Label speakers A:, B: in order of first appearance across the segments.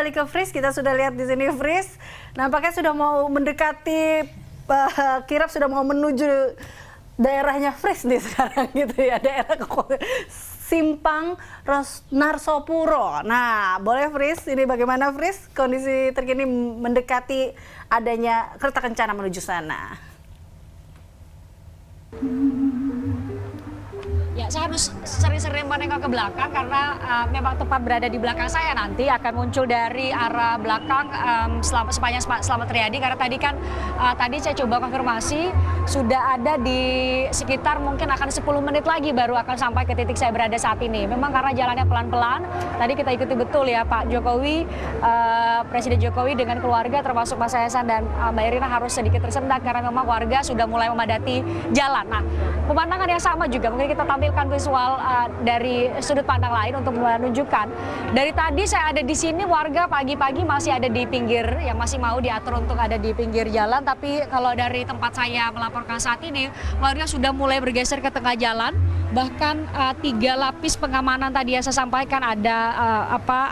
A: kembali ke Fris. Kita sudah lihat di sini Fris. Nampaknya sudah mau mendekati kirap, sudah mau menuju daerahnya Fris nih sekarang gitu ya, daerah Simpang Narsopuro. Nah, boleh Fris, ini bagaimana Fris kondisi terkini mendekati adanya kereta kencana menuju sana?
B: Ya, saya harus sering-sering menengok ke belakang karena memang tepat berada di belakang saya nanti akan muncul dari arah belakang sepanjang Slamet Riyadi, karena tadi kan tadi saya coba konfirmasi sudah ada di sekitar mungkin akan 10 menit lagi baru akan sampai ke titik saya berada saat ini. Memang karena jalannya pelan-pelan, tadi kita ikuti betul ya Pak Jokowi, Presiden Jokowi dengan keluarga termasuk Mas Kaisang dan Mbak Erina harus sedikit tersendat karena memang warga sudah mulai memadati jalan. Nah, pemandangan yang sama juga mungkin kita tampilkan visual dari sudut pandang lain untuk menunjukkan. Dari tadi saya ada di sini, warga pagi-pagi masih ada di pinggir, yang masih mau diatur untuk ada di pinggir jalan. Tapi kalau dari tempat saya melaporkan saat ini, warga sudah mulai bergeser ke tengah jalan. Bahkan 3 lapis pengamanan tadi yang saya sampaikan, ada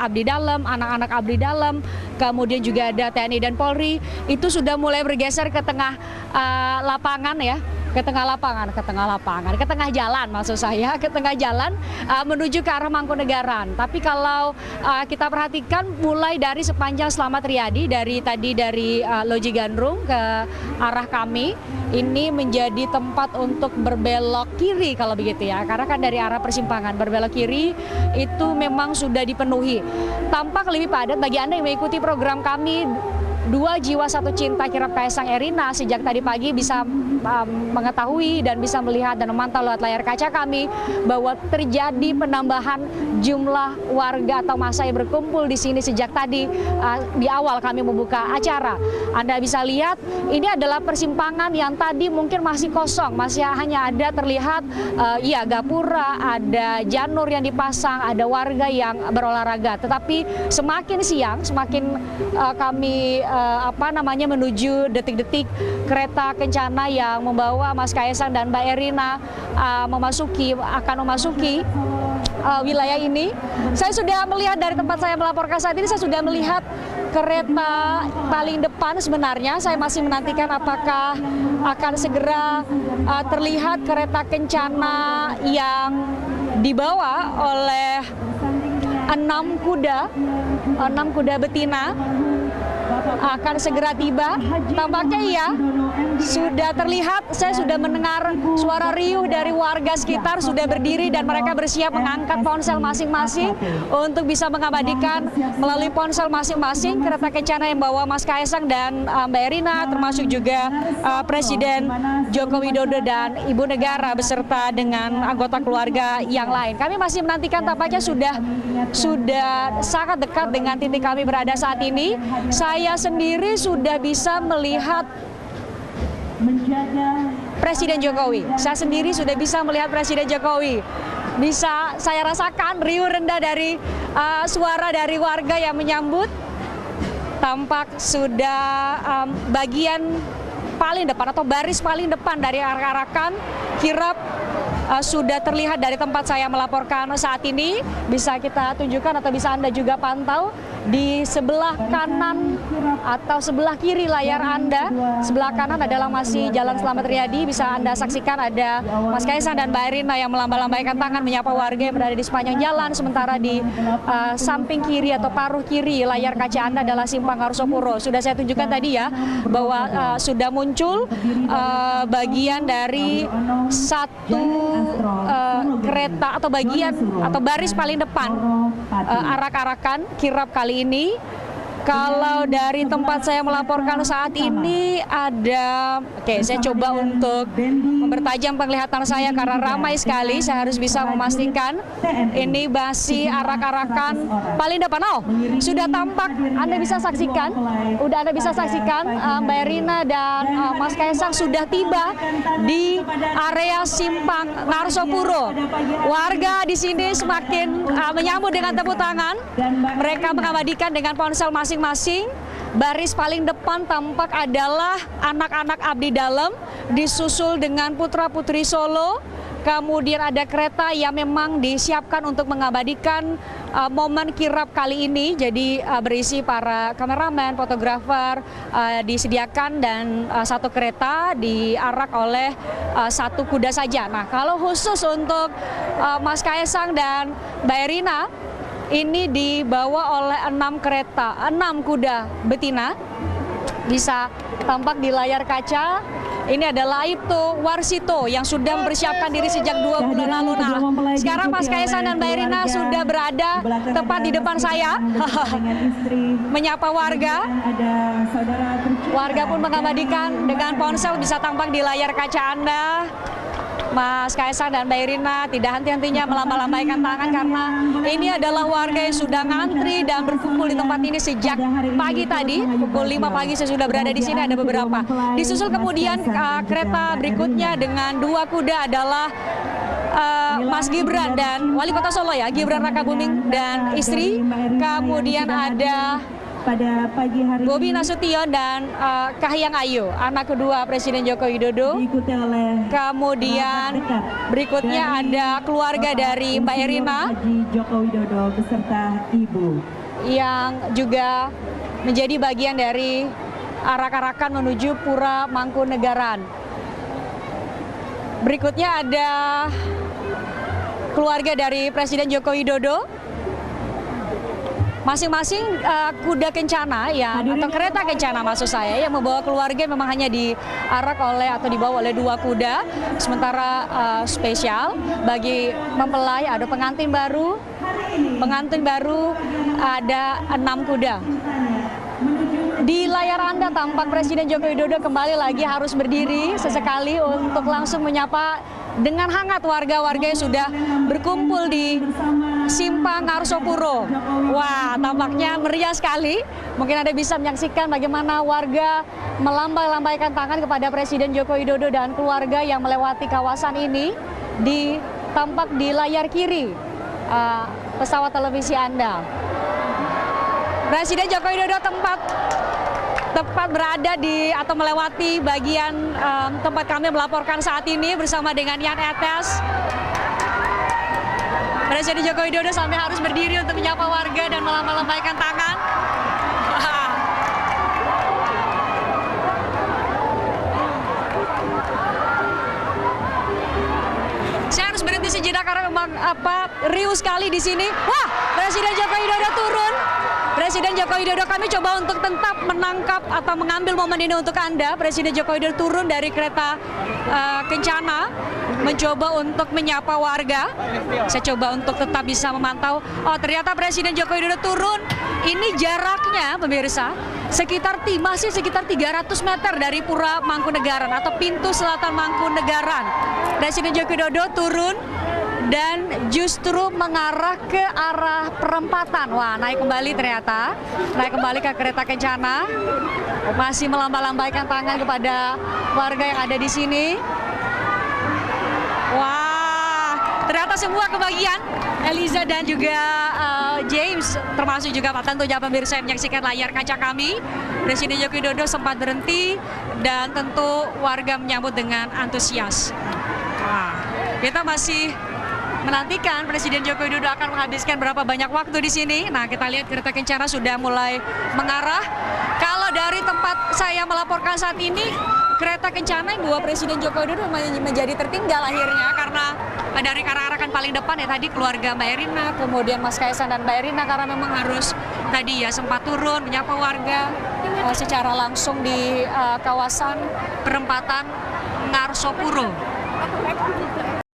B: abdi dalam, anak-anak abdi dalam, kemudian juga ada TNI dan Polri, itu sudah mulai bergeser ke tengah lapangan ya. Ke tengah jalan maksud saya, ke tengah jalan menuju ke arah Mangkunegaran. Tapi kalau kita perhatikan mulai dari sepanjang Slamet Riyadi, dari Loji Gandrung ke arah kami, ini menjadi tempat untuk berbelok kiri kalau begitu ya. Karena kan dari arah persimpangan berbelok kiri itu memang sudah dipenuhi. Tampak lebih padat bagi Anda yang mengikuti program kami 2 Jiwa 1 Cinta Kirap Kaisang Erina sejak tadi pagi bisa mengetahui dan bisa melihat dan memantau lewat layar kaca kami bahwa terjadi penambahan jumlah warga atau massa yang berkumpul di sini sejak tadi di awal kami membuka acara. Anda bisa lihat ini adalah persimpangan yang tadi mungkin masih kosong, masih hanya ada terlihat gapura, ada janur yang dipasang, ada warga yang berolahraga. Tetapi semakin siang, semakin kami menuju detik-detik kereta kencana yang membawa Mas Kaisang dan Mbak Erina akan memasuki wilayah ini. Saya sudah melihat dari tempat saya melaporkan saat ini, saya sudah melihat kereta paling depan sebenarnya. Saya masih menantikan apakah akan segera terlihat kereta kencana yang dibawa oleh 6 kuda betina akan segera tiba. Tampaknya iya, sudah terlihat. Saya sudah mendengar suara riuh dari warga sekitar, sudah berdiri dan mereka bersiap mengangkat ponsel masing-masing untuk bisa mengabadikan melalui ponsel masing-masing kereta kencana yang bawa Mas Kaisang dan Mbak Erina, termasuk juga Presiden Joko Widodo dan Ibu Negara beserta dengan anggota keluarga yang lain. Kami masih menantikan, tampaknya sudah sangat dekat dengan titik kami berada saat ini. Saya sendiri sudah bisa melihat Presiden Jokowi. Saya sendiri sudah bisa melihat Presiden Jokowi. Bisa saya rasakan riuh rendah dari suara dari warga yang menyambut. Tampak sudah bagian paling depan atau baris paling depan dari arak-arakan kirap sudah terlihat dari tempat saya melaporkan saat ini. Bisa kita tunjukkan atau bisa Anda juga pantau di sebelah kanan atau sebelah kiri layar Anda. Sebelah kanan adalah masih Jalan Slamet Riyadi. Bisa Anda saksikan ada Mas Kaisang dan Mbak Erina yang melambaikan tangan menyapa warga yang berada di sepanjang jalan. Sementara di samping kiri atau paruh kiri layar kaca Anda adalah Simpang Narsopuro. Sudah saya tunjukkan tadi ya bahwa sudah muncul bagian dari satu kereta atau bagian atau baris paling depan arak-arakan kirap kali ini. Kalau dari tempat saya melaporkan saat ini ada, saya coba untuk mempertajam penglihatan saya karena ramai sekali. Saya harus bisa memastikan ini masih arak-arakan paling depan. Sudah tampak, Anda bisa saksikan, Mbak Erina dan Mas Kaisang sudah tiba di area Simpang Narsopuro. Warga di sini semakin menyambut dengan tepuk tangan. Mereka mengabadikan dengan ponsel masing-masing. Baris paling depan tampak adalah anak-anak abdi dalam, disusul dengan putra-putri Solo, Kemudian ada kereta yang memang disiapkan untuk mengabadikan momen kirap kali ini. Jadi berisi para kameramen, fotografer disediakan dan satu kereta diarak oleh satu kuda saja. Nah, kalau khusus untuk Mas Kaisang dan Mbak Erina, ini dibawa oleh 6 kereta, 6 kuda betina. Bisa tampak di layar kaca. Ini adalah Aibto Warsito yang sudah mempersiapkan diri sejak 2 bulan lalu. Nah, sekarang Mas Kaisang dan Mbak Erina sudah berada tepat di depan saya, menyapa warga. Warga pun mengabadikan dengan ponsel, bisa tampak di layar kaca Anda. Mas Kaisang dan Mbak Erina tidak henti-hentinya melambaikan tangan karena ini adalah warga yang sudah ngantri dan berkumpul di tempat ini sejak pagi tadi. Pukul 5 pagi saya sudah berada di sini, ada beberapa. Disusul kemudian kereta berikutnya dengan 2 kuda adalah Mas Gibran dan Wali Kota Solo ya, Gibran Rakabuming dan istri. Kemudian ada
C: pada pagi hari
B: Bobi Nasution dan Kahiyang Ayu, anak kedua Presiden Joko Widodo.
C: diikuti oleh
B: Kemudian berikutnya ada keluarga dari Mbak Erina
C: Haji Joko Widodo beserta ibu.
B: yang juga menjadi bagian dari arak-arakan menuju Pura Mangkunegaran. Berikutnya ada keluarga dari Presiden Joko Widodo. Masing-masing kuda kencana ya, atau kereta kencana maksud saya, yang membawa keluarga memang hanya diarak oleh atau dibawa oleh 2 kuda. Sementara spesial bagi mempelai ada pengantin baru. Pengantin baru ada 6 kuda. Di layar Anda tampak Presiden Joko Widodo kembali lagi harus berdiri sesekali untuk langsung menyapa dengan hangat warga-warga yang sudah berkumpul di Simpang Ngarsopuro. Wah, tampaknya meriah sekali. Mungkin Anda bisa menyaksikan bagaimana warga melambai-lambaikan tangan kepada Presiden Joko Widodo dan keluarga yang melewati kawasan ini. Tampak di layar kiri pesawat televisi Anda. Presiden Joko Widodo tepat berada di atau melewati bagian tempat kami melaporkan saat ini bersama dengan Yan Etes. Presiden Joko Widodo sampai harus berdiri untuk menyapa warga dan melambaikan tangan. Saya harus berhenti sejenak karena memang riuh sekali di sini. Wah, Presiden Joko Widodo turun. Presiden Joko Widodo, kami coba untuk tetap menangkap atau mengambil momen ini untuk Anda. Presiden Joko Widodo turun dari kereta kencana, mencoba untuk menyapa warga. Saya coba untuk tetap bisa memantau. Oh, ternyata Presiden Joko Widodo turun. Ini jaraknya, pemirsa, masih sekitar 300 meter dari Pura Mangkunegaran atau pintu selatan Mangkunegaran. Presiden Joko Widodo turun dan justru mengarah ke arah perempatan. Wah, naik kembali ternyata. Naik kembali ke kereta kencana. Masih melambaikan tangan kepada warga yang ada di sini. Wah, ternyata semua kebagian. Eliza dan juga James, termasuk juga tentunya pemirsa yang menyaksikan layar kaca kami. Presiden Joko Widodo sempat berhenti dan tentu warga menyambut dengan antusias. Wah, kita masih menantikan Presiden Joko Widodo akan menghabiskan berapa banyak waktu di sini. Nah, kita lihat kereta kencana sudah mulai mengarah. Kalau dari tempat saya melaporkan saat ini, kereta kencana yang bawa Presiden Joko Widodo menjadi tertinggal akhirnya karena dari arah-arakan paling depan ya tadi keluarga Mbak Erina, kemudian Mas Kaisang dan Mbak Erina karena memang harus tadi ya sempat turun menyapa warga secara langsung di kawasan perempatan Ngarsopuro.